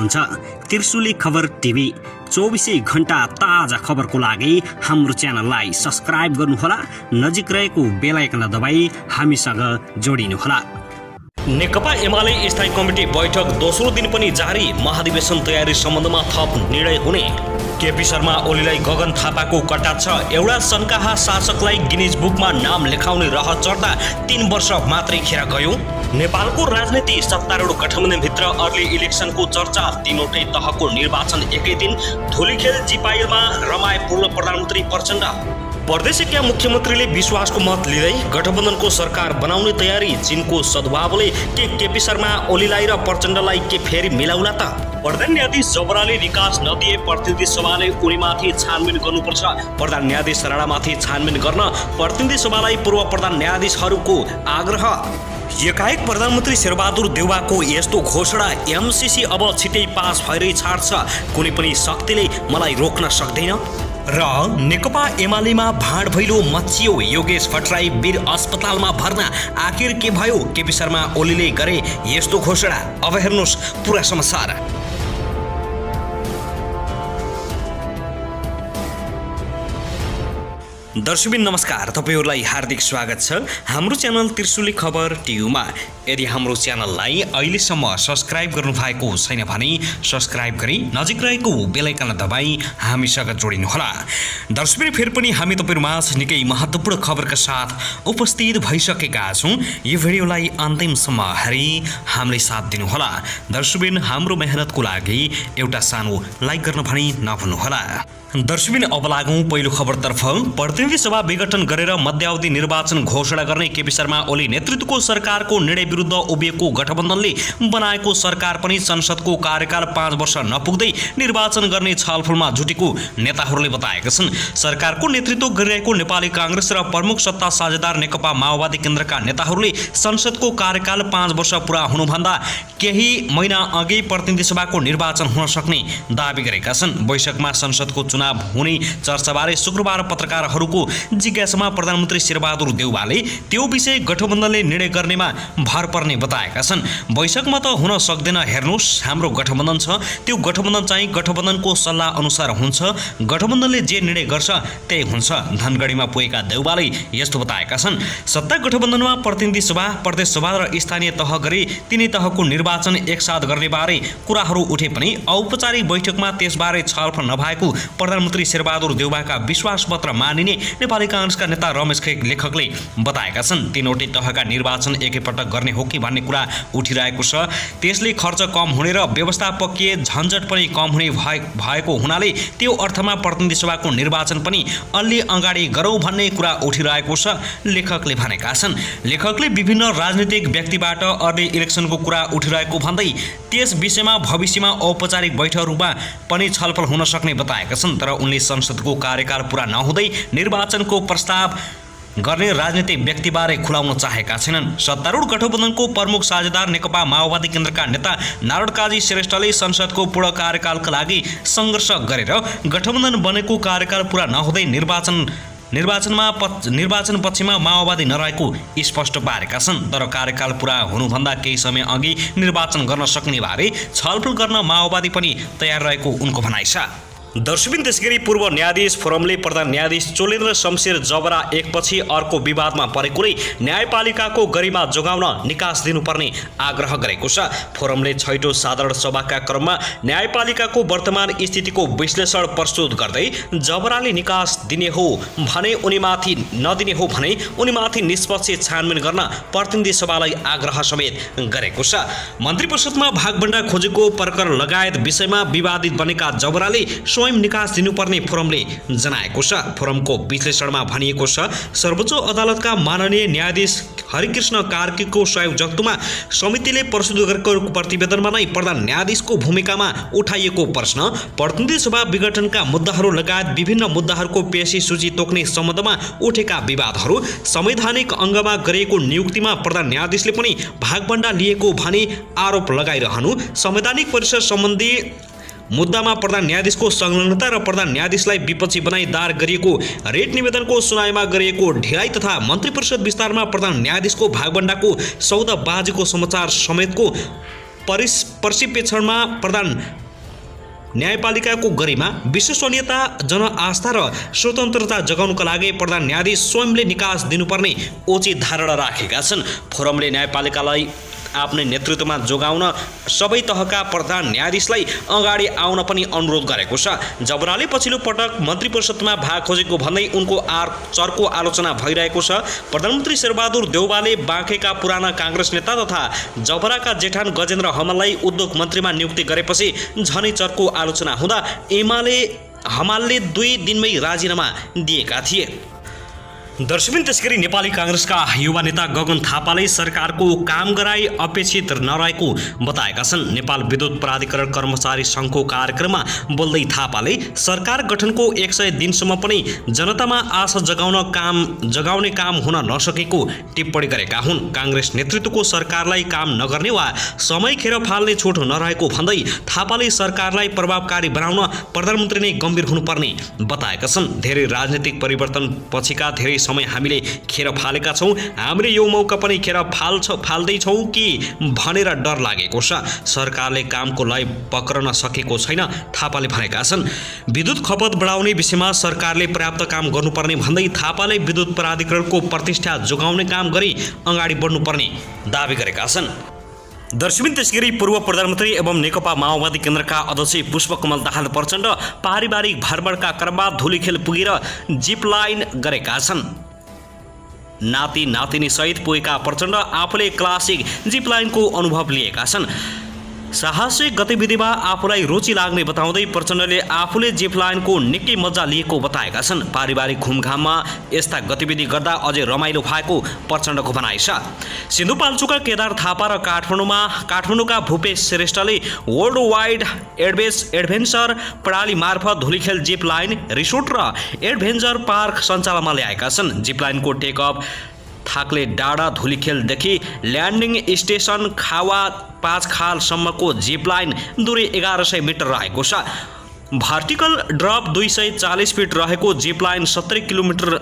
हुनुहुन्छ त्रिशुली खबर टिभी। 24 घण्टा ताजा खबरको लागि हाम्रो च्यानललाई सब्स्क्राइब गर्नुहोला, नजिक रहेको बेल आइकन दबाई हामीसँग जोडिनुहोला। नेकपा एमाले स्थायी कमिटी बैठक दोस्रो दिन पनि जारी। महाधिवेशन तयारी सम्बन्धमा थप निर्णय हुने। केपी शर्मा ओलीलाई गगन थापाको कटाक्ष। एउटा सन्काहा शासकलाई गिनिज बुकमा नाम लेखाउने रहर चढ्दा 3 वर्ष मात्रै खेर गयो। नेपालको राजनीति सत्तारूढ गठबन्धनभित्र अर्ली इलेक्सनको चर्चा। तीनवटै तहको निर्वाचन एकै दिन। धुलीखेल जिपाइलमा रमाए पूर्व प्रधानमन्त्री प्रचण्ड। प्रदेशका मुख्यमन्त्रीले विश्वासको मत लिँदै गठबन्धनको सरकार बनाउने तयारी। चीनको सद्भावले के केपी शर्मा ओलीलाई र प्रचण्डलाई के फेरि मिलाउला त? प्रधान न्यायाधीश जबराले निकास नदिए प्रतिनिधि सभाले उनीमाथि छानबिन गर्नुपर्छ। प्रधान न्यायाधीश राणामाथि छानबिन गर्न प्रतिनिधि सभालाई पूर्व प्रधान न्यायाधीशहरूको आग्रह। एकाएक प्रधानमन्त्री शेरबहादुर देउवाको यस्तो घोषणा। एमसीसी अब छिटै पास भएरै छाड्छ, कुनै पनि शक्तिले मलाई रोक्न सक्दैन। र नेकपा एमालेमा भाँड भैलो मचियो। योगेश भट्टराई वीर अस्पतालमा भर्ना। आखिर के भयो? केपी शर्मा ओलीले गरे यस्तो घोषणा। अब हेर्नुहोस् पुरा समाचार। दर्शकबिन नमस्कार, तपाईहरुलाई हार्दिक स्वागत छ हाम्रो च्यानल त्रिशुली खबर टिभीमा। यदि हाम्रो च्यानललाई अहिलेसम्म सब्स्क्राइब गर्नु भएको छैन भने सब्स्क्राइब गरी नजिक रहेको बेल आइकन दबाई हामीसँग जोडिनुहोला। दर्शकबिन फेरि पनि हामी तपाईहरुमाझ निकै महत्त्वपूर्ण खबरका साथ उपस्थित भइसकेका छौं। यो भिडियोलाई अन्तिमसम्म हेरी हामीलाई साथ दिनुहोला। दर्शकबिन हाम्रो मेहनतको लागि एउटा सानो लाइक गर्न पनि नभुल्नुहोला। दर्शकबिन अब लागौं पहिलो खबरतर्फ। प्रतिनिधि सभा विघटन गरेर मध्यावधि निर्वाचन घोषणा गर्ने केपी शर्मा ओली नेतृत्वको सरकारको निर्णय विरुद्ध उभिएको गठबन्धनले बनाएको सरकार पनि संसदको कार्यकाल 5 वर्ष नपुग्दै निर्वाचन गर्ने छलफलमा जुटेको नेताहरूले बताएका छन्। सरकारको नेतृत्व गरिरहेको नेपाली कांग्रेस र प्रमुख सत्ता साझेदार नेकपा माओवादी केन्द्रका नेताहरूले संसदको कार्यकाल 5 वर्ष पूरा हुनुभन्दा केही महिना अघि प्रतिनिधि सभाको निर्वाचन हुन सक्ने दाबी गरेका छन्। बैठकमा संसदको चुनाव हुने चर्चाबारे शुक्रबार पत्रकारहरूको जिज्ञासामा प्रधानमन्त्री शेरबहादुर देउवाले त्यो विषय गठबन्धनले निर्णय गर्नेमा भर पर्ने बताएका छन्। बैठकमा त हुन सक्दैन, हेर्नुस् हाम्रो गठबन्धन छ, त्यो गठबन्धन चाहिँ गठबन्धनको सल्लाह अनुसार हुन्छ, गठबन्धनले जे निर्णय गर्छ त्यही हुन्छ। धनगढीमा पुगेका देउवाले यस्तो बताएका छन्। सत्ता गठबन्धनमा प्रतिनिधि सभा, प्रदेश सभा र स्थानीय तह गरी तिनै तहको निर्वाचन एकसाथ गर्ने बारे कुराहरू उठे पनि औपचारिक बैठकमा त्यसबारे छलफल नभएको प्रधानमन्त्री शेरबहादुर देउवाका विश्वास पत्र मानिने नेपाली कांग्रेसका नेता रमेश लेखकले बताएका छन्। तीनवटै तहका निर्वाचन एकैपटक गर्ने हो कि भन्ने कुरा उठिरहेको छ। त्यसले खर्च कम हुने र व्यवस्थापकीय झन्झट पनि कम हुने भएको हुनाले त्यो अर्थमा प्रतिनिधि सभाको निर्वाचन पनि अलि अगाडि गरौँ भन्ने कुरा उठिरहेको छ, लेखकले भनेका छन्। लेखकले विभिन्न राजनीतिक व्यक्तिबाट अर्ली इलेक्सनको कुरा उठिरहेको भन्दै त्यस विषयमा भविष्यमा औपचारिक बैठकहरूमा पनि छलफल हुन सक्ने बताएका छन्। तर उनले संसदको कार्यकाल पूरा नहुँदै निर्वाचनको प्रस्ताव गर्ने राजनीतिक व्यक्तिबारे खुलाउन चाहेका छैनन्। सत्तारूढ गठबन्धनको प्रमुख साझेदार नेकपा माओवादी केन्द्रका नेता नारायण काजी श्रेष्ठले संसदको पूर्ण कार्यकालका लागि सङ्घर्ष गरेर गठबन्धन बनेको कार्यकाल पूरा नहुँदै निर्वाचन पक्षमा माओवादी नरहेको स्पष्ट पारेका छन्। तर कार्यकाल पूरा हुनुभन्दा केही समय अघि निर्वाचन गर्न सक्ने बारे छलफल गर्न माओवादी पनि तयार रहेको उनको भनाइ छ। दर्शकबिन त्यसगरी पूर्व न्यायाधीश फोरमले प्रधान न्यायाधीश चोलेन्द्र शमशेर जबरा एकपछि अर्को विवादमा परेकोले न्यायपालिकाको गरिमा जोगाउन निकास दिनुपर्ने आग्रह गरेको छ। फोरमले 6औं साधारण सभाका क्रममा न्यायपालिकाको वर्तमान स्थितिको विश्लेषण प्रस्तुत गर्दै जबराले निकास दिने हो भने उनीमाथि नदिने हो भने उनीमाथि निष्पक्ष छानबिन गर्न प्रतिनिधि सभालाई आग्रह समेत गरेको छ। मन्त्री परिषदमा भागभण्डा खोजेको प्रकरण लगायत विषयमा विवादित बनेका जबराले स्वयं निकास दिनुपर्ने फोरमले जनाएको छ। फोरमको विश्लेषणमा भनिएको छ, सर्वोच्च अदालतका माननीय न्यायाधीश हरिकृष्ण कार्कीको संयोजकत्वमा समितिले प्रस्तुत गरेको प्रतिवेदनमा नै प्रधान न्यायाधीशको भूमिकामा उठाइएको प्रश्न, प्रतिनिधि सभा विघटनका मुद्दाहरू लगायत विभिन्न मुद्दाहरूको पेशी सूची तोक्ने सम्बन्धमा उठेका विवादहरू, संवैधानिक अङ्गमा गरिएको नियुक्तिमा प्रधान न्यायाधीशले पनि भागभण्डा लिएको भनी आरोप लगाइरहनु, संवैधानिक परिषद सम्बन्धी मुद्दामा प्रधान न्यायाधीशको संलग्नता र प्रधान न्यायाधीशलाई विपक्षी बनाई दायर गरिएको रेट निवेदनको सुनाइमा गरिएको ढिलाइ तथा मन्त्री परिषद विस्तारमा प्रधान न्यायाधीशको भागभण्डाको सौदाबाजीको समाचार समेतको परिप्रेक्षणमा प्रधान न्यायपालिकाको गरिमा, विश्वसनीयता, जनआस्था र स्वतन्त्रता जगाउनका लागि प्रधान न्यायाधीश स्वयंले निकास दिनुपर्ने उचित धारणा राखेका छन्। फोरमले न्यायपालिकालाई आफ्नै नेतृत्वमा जोगाउन सबै तहका प्रधान न्यायाधीशलाई अगाडि आउन पनि अनुरोध गरेको छ। जबराले पछिल्लो पटक मन्त्री परिषदमा भाग खोजेको भन्दै उनको चर्को आलोचना भइरहेको छ। प्रधानमन्त्री शेरबहादुर देउवाले बाँकेका पुराना काङ्ग्रेस नेता तथा जबराका जेठान गजेन्द्र हमाललाई उद्योग मन्त्रीमा नियुक्ति गरेपछि झनै चर्को आलोचना हुँदा हमालले 2 दिनमै राजीनामा दिएका थिए। दर्शकबिन त्यसगरी नेपाली काङ्ग्रेसका युवा नेता गगन थापाले सरकारको काम गराई अपेक्षित नरहेको बताएका छन्। नेपाल विद्युत प्राधिकरण कर्मचारी सङ्घको कार्यक्रममा बोल्दै थापाले सरकार गठनको 100 दिनसम्म पनि जनतामा आशा जगाउने काम हुन नसकेको टिप्पणी गरेका हुन्। काङ्ग्रेस नेतृत्वको सरकारलाई काम नगर्ने वा समय खेर फाल्ने छुट नरहेको भन्दै थापाले सरकारलाई प्रभावकारी बनाउन प्रधानमन्त्री नै गम्भीर हुनुपर्ने बताएका छन्। धेरै राजनीतिक परिवर्तन पछिका धेरै समय हामीले खेर फालेका छौँ, हामीले यो मौका पनि खेर फाल्दैछौँ कि भनेर डर लागेको छ। सरकारले कामको लय पक्रन सकेको छैन थापाले भनेका छन्। विद्युत खपत बढाउने विषयमा सरकारले पर्याप्त काम गर्नुपर्ने भन्दै थापाले विद्युत प्राधिकरणको प्रतिष्ठा जोगाउने काम गरी अगाडि बढ्नुपर्ने दावी गरेका छन्। दर्शकबिन त्यसगरी पूर्व प्रधानमन्त्री एवं नेकपा माओवादी केन्द्रका अध्यक्ष पुष्पकमल दाहाल प्रचण्ड पारिवारिक भ्रमणका क्रममा धुलीखेल पुगेर जिपलाइन गरेका छन्। नाति नातिनी सहित पुगेका प्रचण्ड आफूले क्लासिक जिपलाइनको अनुभव लिएका छन्। साहसिक गतिविधिमा आफूलाई रुचि लाग्ने बताउँदै प्रचण्डले आफूले जिपलाइनको निकै मजा लिएको बताएका छन्। पारिवारिक घुमघाममा यस्ता गतिविधि गर्दा अझै रमाइलो भएको प्रचण्डको भनाइ छ। सिन्धुपाल्चोकका केदार थापा र काठमाडौँका भूपेश श्रेष्ठले वर्ल्ड वाइड एडभेन्चर प्रणाली मार्फत धुलीखेल जिप लाइन रिसोर्ट र एडभेन्चर पार्क सञ्चालनमा ल्याएका छन्। जिपलाइनको टेक अफ थाक्ले डाँडा धुलीखेलदेखि ल्यान्डिङ स्टेसन खावा 5 खालसम्मको जिपलाइन दूरी 1100 मिटर रहेको छ। भर्टिकल ड्रप 240 फिट रहेको जिपलाइन 70 किलोमिटर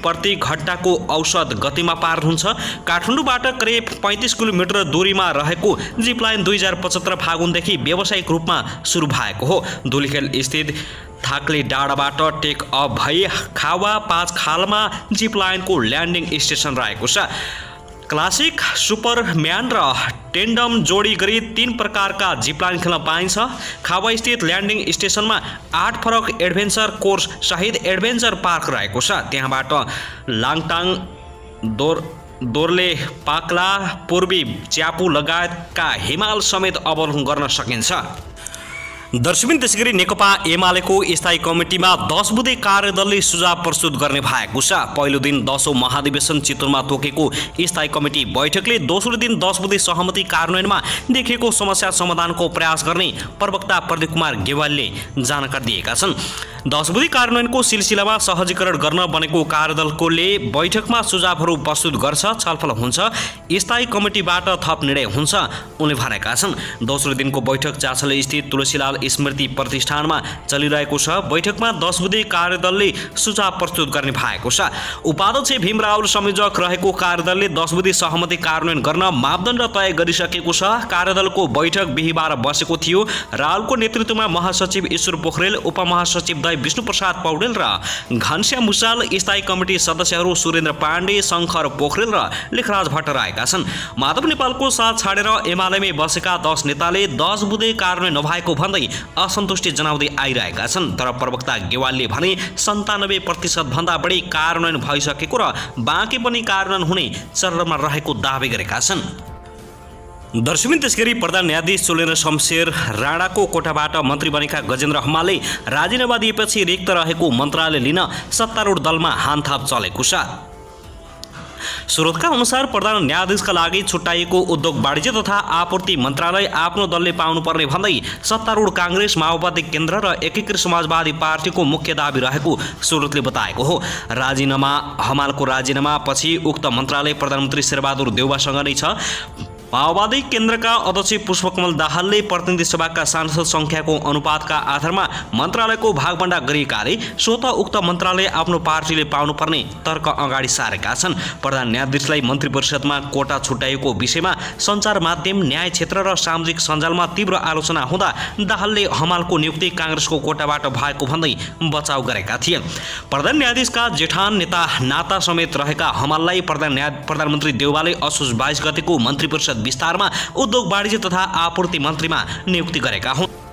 प्रति घण्टाको औसत गतिमा पार हुन्छ। काठमाडौँबाट करिब 35 किलोमिटर दूरीमा रहेको जिपलाइन 2075 फागुनदेखि व्यावसायिक रूपमा सुरु भएको हो। धुलीखेल स्थित थाक्ले डाँडाबाट टेक अफ भई खावा 5 खालमा जिपलाइनको ल्यान्डिङ स्टेसन रहेको छ। क्लासिक, सुपरम्यान र टेन्डम जोडी गरी 3 प्रकारका जिपलाइन खेल्न पाइन्छ। खावा स्थित ल्यान्डिङ स्टेसनमा 8 फरक एडभेन्चर कोर्स सहित एडभेन्चर पार्क रहेको छ। त्यहाँबाट लाङटाङ, दोर्ले, पाक्ला, पूर्वी च्यापु लगायतका हिमाल समेत अवलोकन गर्न सकिन्छ। दर्शकबिन त्यसगरी नेकपा एमालेको स्थायी कमिटीमा 10 बुँदे कार्यदलले सुझाव प्रस्तुत गर्ने भएको छ। पहिलो दिन 10औं महाधिवेशन चितवनमा तोकेको स्थायी कमिटी बैठकले दोस्रो दिन 10 बुँदे सहमति कार्यान्वयनमा देखिएको समस्या समाधानको प्रयास गर्ने प्रवक्ता प्रदीप कुमार गेवालीले जानकारी दिएका छन्। 10 बुँदे कार्यान्वयनको सिलसिलामा सहजीकरण गर्न बनेको कार्यदलले बैठकमा सुझावहरू प्रस्तुत गर्छ, छलफल हुन्छ, स्थायी कमिटीबाट थप निर्णय हुन्छ उनले भनेका छन्। दोस्रो दिनको बैठक चाँचल स्थित तुलसीलाल स्मृति प्रतिष्ठानमा चलिरहेको छ। बैठकमा 10 बुँदे कार्यदलले सुझाव प्रस्तुत गर्ने भएको छ। उपाध्यक्ष भीम रावल संयोजक रहेको कार्यदलले 10 बुँदे सहमति कार्यान्वयन गर्न मापदण्ड तय गरिसकेको छ। कार्यदलको बैठक बिहीबार बसेको थियो। रावलको नेतृत्वमा महासचिव ईश्वर पोखरेल, उपमहासचिव विष्णु प्रसाद पौडेल र घनश्याम भुषाल, स्थायी कमिटी सदस्यहरू सुरेन्द्र पाण्डे, शङ्कर पोखरेल र लेखराज भट्ट रहेका छन्। माधव नेपालको साथ छाडेर एमालेमै बसेका 10 नेताले 10 बुँदे कार्यान्वयन नभएको भन्दै असन्तुष्टि जनाउँदै आइरहेका छन्। तर प्रवक्ता गेवालले भने 97% भन्दा बढी कार्यान्वयन भइसकेको र बाँकी पनि कार्यान्वयन हुने चरणमा रहेको दावी गरेका छन्। दर्शकबिन त्यसगरी प्रधान न्यायाधीश चोलेन्द्र शमशेर राणाको कोटाबाट मन्त्री बनेका गजेन्द्र हमालले राजीनामा दिएपछि रिक्त रहेको मन्त्रालय लिन सत्तारूढ दलमा हानथाप चलेको छ। स्रोतका अनुसार प्रधान न्यायाधीशका लागि छुट्याइएको उद्योग वाणिज्य तथा आपूर्ति मन्त्रालय आफ्नो दलले पाउनुपर्ने भन्दै सत्तारूढ काङ्ग्रेस, माओवादी केन्द्र र एकीकृत समाजवादी पार्टीको मुख्य दाबी रहेको स्रोतले बताएको हो। हमालको राजीनामा पछि उक्त मन्त्रालय प्रधानमन्त्री शेरबहादुर देउवासँग नै छ। माओवादी केन्द्रका अध्यक्ष पुष्पकमल दाहालले प्रतिनिधि सभाका सांसद संख्याको अनुपातका आधारमा मन्त्रालयको भागभण्डा गरिएकाले स्वतः उक्त मन्त्रालय आफ्नो पार्टीले पाउनुपर्ने तर्क अगाडि सारेका छन्। प्रधान न्यायाधीशलाई मन्त्री परिषदमा कोटा छुट्याएको विषयमा सञ्चार माध्यम, न्याय क्षेत्र र सामाजिक सञ्जालमा तीव्र आलोचना हुँदा दाहालले हमालको नियुक्ति काङ्ग्रेसको कोटाबाट भएको भन्दै बचाउ गरेका थिए। प्रधान न्यायाधीशका जेठान नेता नाता समेत रहेका हमाललाई प्रधानमन्त्री देउवाले असोज 22 गतेको मन्त्री परिषद विस्तारमा उद्योग वाणिज्य तथा आपूर्ति मन्त्रीमा नियुक्ति गरेका हुन्।